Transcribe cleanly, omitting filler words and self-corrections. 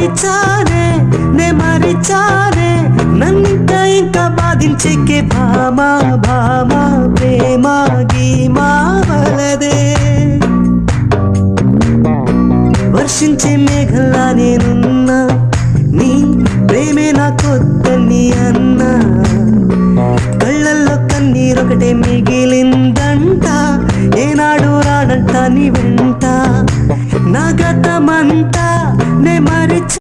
మరిచానే నన్నింకా ఇంకా బాధించేకే భామా భామా ప్రేమ గీమా వలదే వర్షించే మేఘంలా నేను